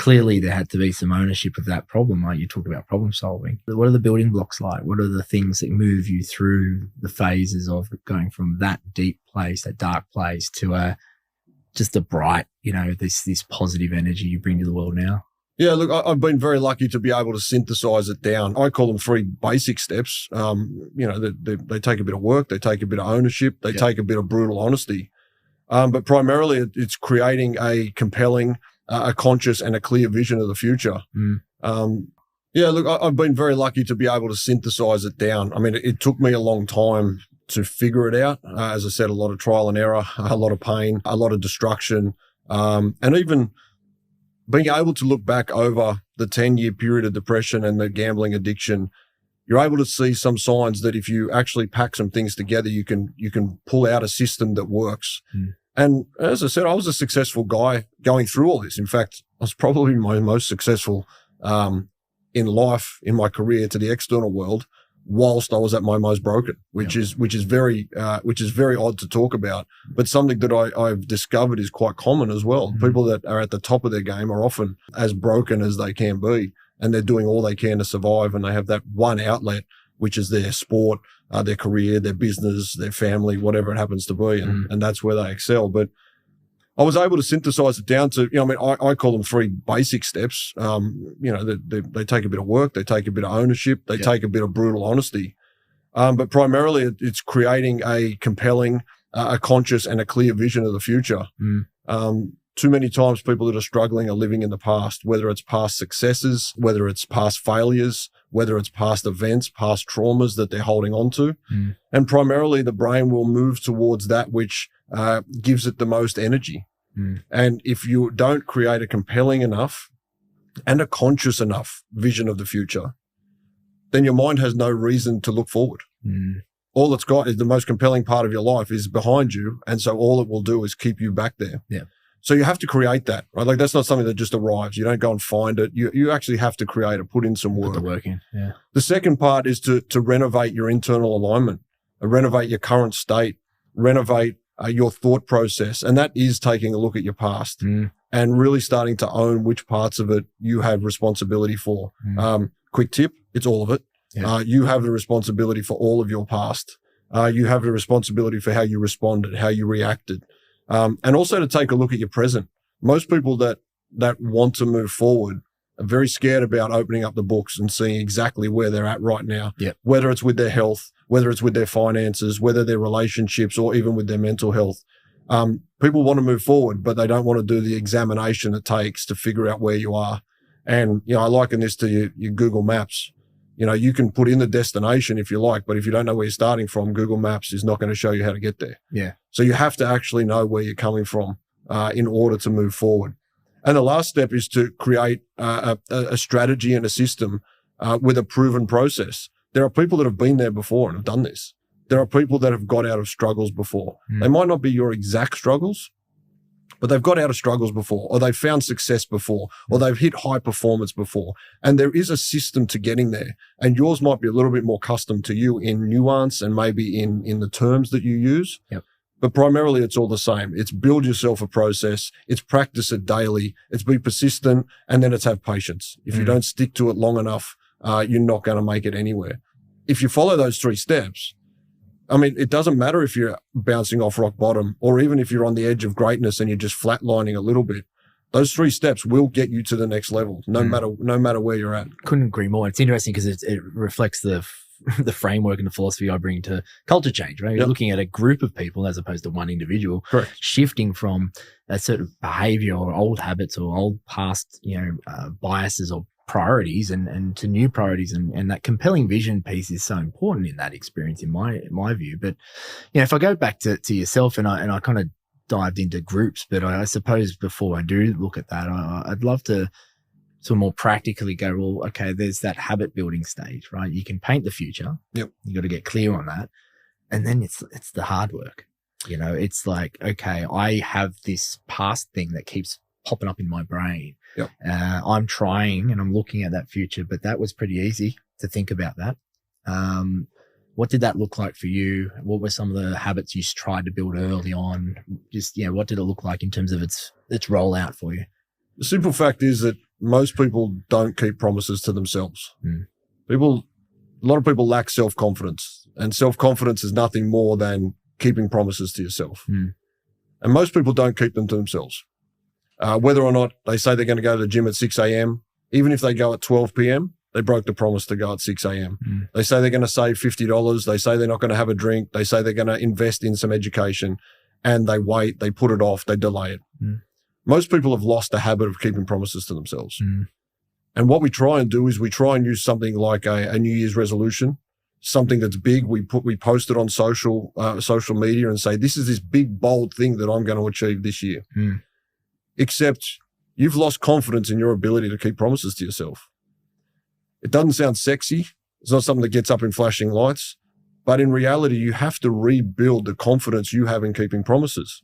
clearly there had to be some ownership of that problem. Like you talked about problem solving. What are the building blocks like? What are the things that move you through the phases of going from that deep place, that dark place, to just a bright, this positive energy you bring to the world now? Yeah, look, I've been very lucky to be able to synthesize it down. I call them 3 basic steps. They take a bit of work, they take a bit of ownership, they take a bit of brutal honesty. But primarily it's creating a compelling, a conscious and a clear vision of the future. I've been very lucky to be able to synthesize it down. I mean, it took me a long time to figure it out. As I said, a lot of trial and error, a lot of pain, a lot of destruction, and even being able to look back over the 10-year period of depression and the gambling addiction, you're able to see some signs that if you actually pack some things together, you can pull out a system that works. And as I said, I was a successful guy going through all this. In fact, I was probably my most successful in life, in my career to the external world, whilst I was at my most broken, which is very odd to talk about, but something that I've discovered is quite common as well. People that are at the top of their game are often as broken as they can be, and they're doing all they can to survive, and they have that one outlet, which is their sport, their career, their business, their family, whatever it happens to be, and that's where they excel. But I was able to synthesize it down to, I call them 3 basic steps. They take a bit of work, they take a bit of ownership, they take a bit of brutal honesty. But primarily it's creating a compelling, a conscious and a clear vision of the future. Too many times people that are struggling are living in the past, whether it's past successes, whether it's past failures, whether it's past events, past traumas that they're holding on to. And primarily the brain will move towards that which gives it the most energy. And if you don't create a compelling enough and a conscious enough vision of the future, then your mind has no reason to look forward. All it's got is the most compelling part of your life is behind you. And so all it will do is keep you back there. So you have to create that, right? Like that's not something that just arrives. You don't go and find it. You actually have to create it, put in some work. Put the work in, The second part is to renovate your internal alignment, renovate your current state, renovate your thought process. And that is taking a look at your past and really starting to own which parts of it you have responsibility for. Quick tip, it's all of it. You have the responsibility for all of your past. You have the responsibility for how you responded, how you reacted. And also to take a look at your present. Most people that want to move forward are very scared about opening up the books and seeing exactly where they're at right now, whether it's with their health, whether it's with their finances, whether their relationships, or even with their mental health. People want to move forward, but they don't want to do the examination it takes to figure out where you are. And, I liken this to your Google Maps. You can put in the destination if you like, but if you don't know where you're starting from, Google Maps is not going to show you how to get there. So you have to actually know where you're coming from in order to move forward. And the last step is to create a strategy and a system with a proven process. There are people that have been there before and have done this. There are people that have got out of struggles before. They might not be your exact struggles, but they've got out of struggles before, or they've found success before, or they've hit high performance before. And there is a system to getting there. And yours might be a little bit more custom to you in nuance and maybe in the terms that you use. But primarily it's all the same. It's build yourself a process. It's practice it daily. It's be persistent, and then it's have patience. If you don't stick to it long enough, you're not going to make it anywhere. If you follow those 3 steps, I mean, it doesn't matter if you're bouncing off rock bottom, or even if you're on the edge of greatness and you're just flatlining a little bit. Those 3 steps will get you to the next level, no matter where you're at. Couldn't agree more. It's interesting because it reflects the framework and the philosophy I bring to culture change, right? You're looking at a group of people as opposed to one individual. Shifting from a certain behavior or old habits or old past, biases or priorities and to new priorities, and that compelling vision piece is so important in that experience in my view. But if I go back to yourself, and I kind of dived into groups, but I suppose before I do look at that, I'd love to sort of more practically go, well, okay, there's that habit building stage, right? You can paint the future. You got to get clear on that, and then it's the hard work. It's like, okay, I have this past thing that keeps popping up in my brain. I'm trying and I'm looking at that future, but that was pretty easy to think about that. What did that look like for you? What were some of the habits you tried to build early on? Just, what did it look like in terms of its rollout for you? The simple fact is that most people don't keep promises to themselves. Mm. A lot of people lack self-confidence, and self-confidence is nothing more than keeping promises to yourself. Mm. And most people don't keep them to themselves. Whether or not they say they're going to go to the gym at 6 a.m., even if they go at 12 p.m., they broke the promise to go at 6 a.m. Mm. They say they're going to save $50. They say they're not going to have a drink. They say they're going to invest in some education, and they wait, they put it off, they delay it. Mm. Most people have lost the habit of keeping promises to themselves. Mm. And what we try and do is we try and use something like a New Year's resolution, something that's big. We post it on social media and say, this is this big, bold thing that I'm going to achieve this year. Mm. Except you've lost confidence in your ability to keep promises to yourself. It doesn't sound sexy. It's not something that gets up in flashing lights. But in reality, you have to rebuild the confidence you have in keeping promises.